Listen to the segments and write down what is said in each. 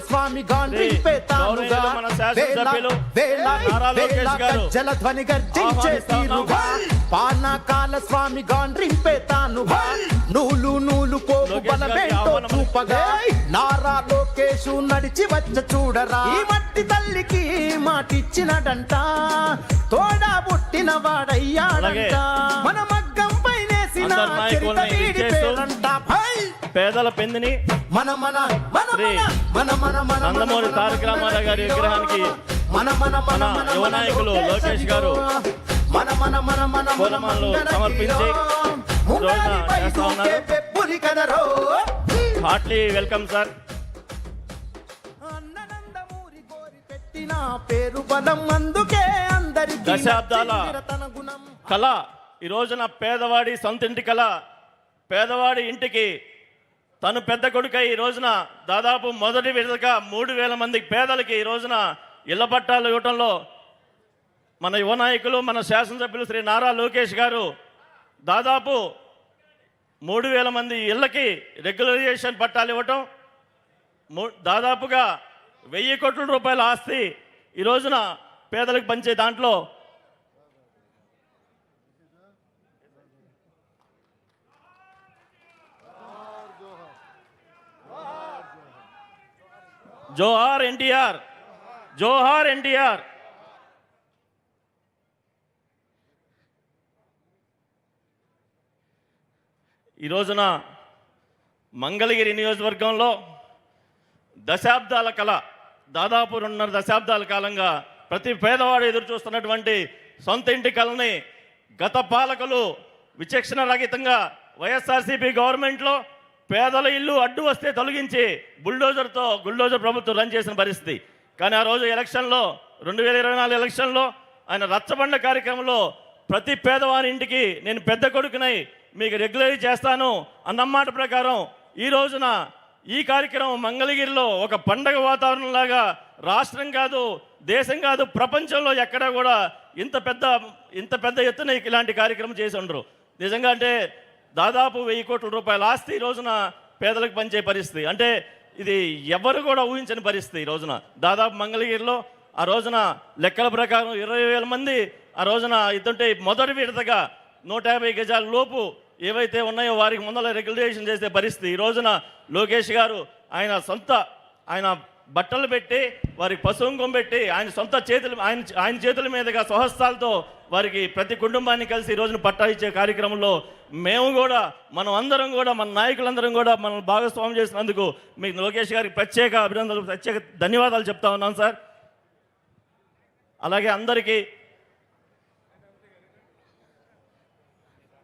స్వామి గాండ్రింపేతానుగా జలధ్వని గర్జించే తీరుగా పానకాల స్వామి గాండ్రింపేతానుగా నూలు నూలు పోగు బలమేంటో చూపగా నారా లోకేషు నడిచి వచ్చ చూడరా ఈ మట్టి తల్లికి మాటిచ్చినడంట తోడా పుట్టిన వాడయ్యాడంట మన మగ్గం పైనేసిన చరిత వీడిపోయాడంట పేదల పెందిని మన మన శ్రీ నందమూరి తారక రామారావు గారి విగ్రహానికి మన యువ నాయకులు లోకేష్ గారు పూలమాలలు సమర్పించి హార్ట్లీ వెల్కమ్ సార్. దశాబ్దాల కళ ఈ రోజున పేదవాడి సొంత ఇంటి కళ, పేదవాడి ఇంటికి తను పెద్ద కొడుకై ఈ రోజున దాదాపు మొదటి విడతగా 3,000 మంది పేదలకి ఈ రోజున ఇళ్ల పట్టాలు ఇవ్వటంలో మన యువ నాయకులు మన శాసనసభ్యులు శ్రీ నారా లోకేష్ గారు దాదాపు 3,000 మంది ఇళ్ళకి రెగ్యులరైజేషన్ పట్టాలు ఇవ్వటం, దాదాపుగా 1,000 కోట్ల రూపాయల ఆస్తి ఈ రోజున పేదలకు పంచే దాంట్లో జోహార్ ఎన్టీఆర్, జోహార్ ఎన్టీఆర్. ఈ రోజున మంగళగిరి నియోజకవర్గంలో దశాబ్దాల కళ, దాదాపు 2.5 దశాబ్దాల కాలంగా ప్రతి పేదవాడు ఎదురు చూస్తున్నటువంటి సొంత ఇంటి కళని గత పాలకులు విచక్షణ రహితంగా వైఎస్ఆర్సీపీ గవర్నమెంట్లో పేదల ఇల్లు అడ్డు వస్తే తొలగించి గుల్డోజర్ ప్రభుత్వం రన్ చేసిన పరిస్థితి. కానీ ఆ రోజు ఎలక్షన్లో 2024 ఎలక్షన్లో ఆయన రచ్చబండ కార్యక్రమంలో ప్రతి పేదవాని ఇంటికి నేను పెద్ద కొడుకునై మీకు రెగ్యులరైజ్ చేస్తాను అన్నమాట ప్రకారం ఈ రోజున ఈ కార్యక్రమం మంగళగిరిలో ఒక పండగ వాతావరణంలాగా రాష్ట్రం కాదు, దేశం కాదు, ప్రపంచంలో ఎక్కడా కూడా ఇంత పెద్ద ఎత్తున ఇలాంటి కార్యక్రమం చేసి ఉండరు. నిజంగా అంటే దాదాపు 1,000 కోట్ల రూపాయల ఆస్తి ఈ రోజున పేదలకు పంచే పరిస్థితి, అంటే ఇది ఎవరు కూడా ఊహించని పరిస్థితి. ఈ రోజున దాదాపు మంగళగిరిలో ఆ రోజున లెక్కల ప్రకారం 20,000 మంది ఆ రోజున ఇదంటే మొదటి విడతగా 150 గజాల లోపు ఏవైతే ఉన్నాయో వారికి ముందర రెగ్యులరేషన్ చేసే పరిస్థితి. ఈ రోజున లోకేష్ గారు ఆయన బట్టలు పెట్టి వారికి పశువుంకం పెట్టి ఆయన చేతుల మీదుగా స్వహస్తాలతో వారికి ప్రతి కుటుంబాన్ని కలిసి ఈ రోజున పట్టా ఇచ్చే కార్యక్రమంలో మేము కూడా మన నాయకులందరం కూడా మనం భాగస్వామ్యం చేసినందుకు మీకు లోకేష్ గారికి ప్రత్యేక అభినందనలు, ప్రత్యేక ధన్యవాదాలు చెప్తా ఉన్నాను సార్. అలాగే అందరికీ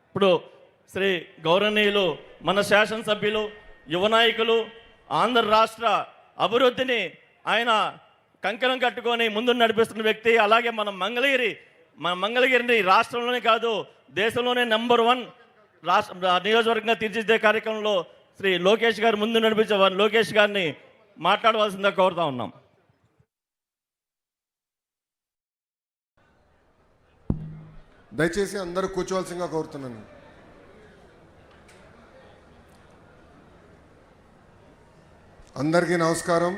ఇప్పుడు శ్రీ గౌరవనీయులు మన శాసనసభ్యులు యువ నాయకులు ఆంధ్ర రాష్ట్ర అభివృద్ధిని ఆయన కంకణం కట్టుకొని ముందు నడిపిస్తున్న వ్యక్తి. అలాగే మన మంగళగిరిని రాష్ట్రంలోనే కాదు దేశంలోనే నెంబర్ 1 నియోజకవర్గంగా తీర్చిదిద్దే కార్యక్రమంలో శ్రీ లోకేష్ గారు ముందు నడిపించే లోకేష్ గారిని మాట్లాడవలసిందిగా కోరుతా ఉన్నాం. దయచేసి అందరూ కూర్చోవలసిందిగా కోరుతున్నాను. అందరికీ నమస్కారం.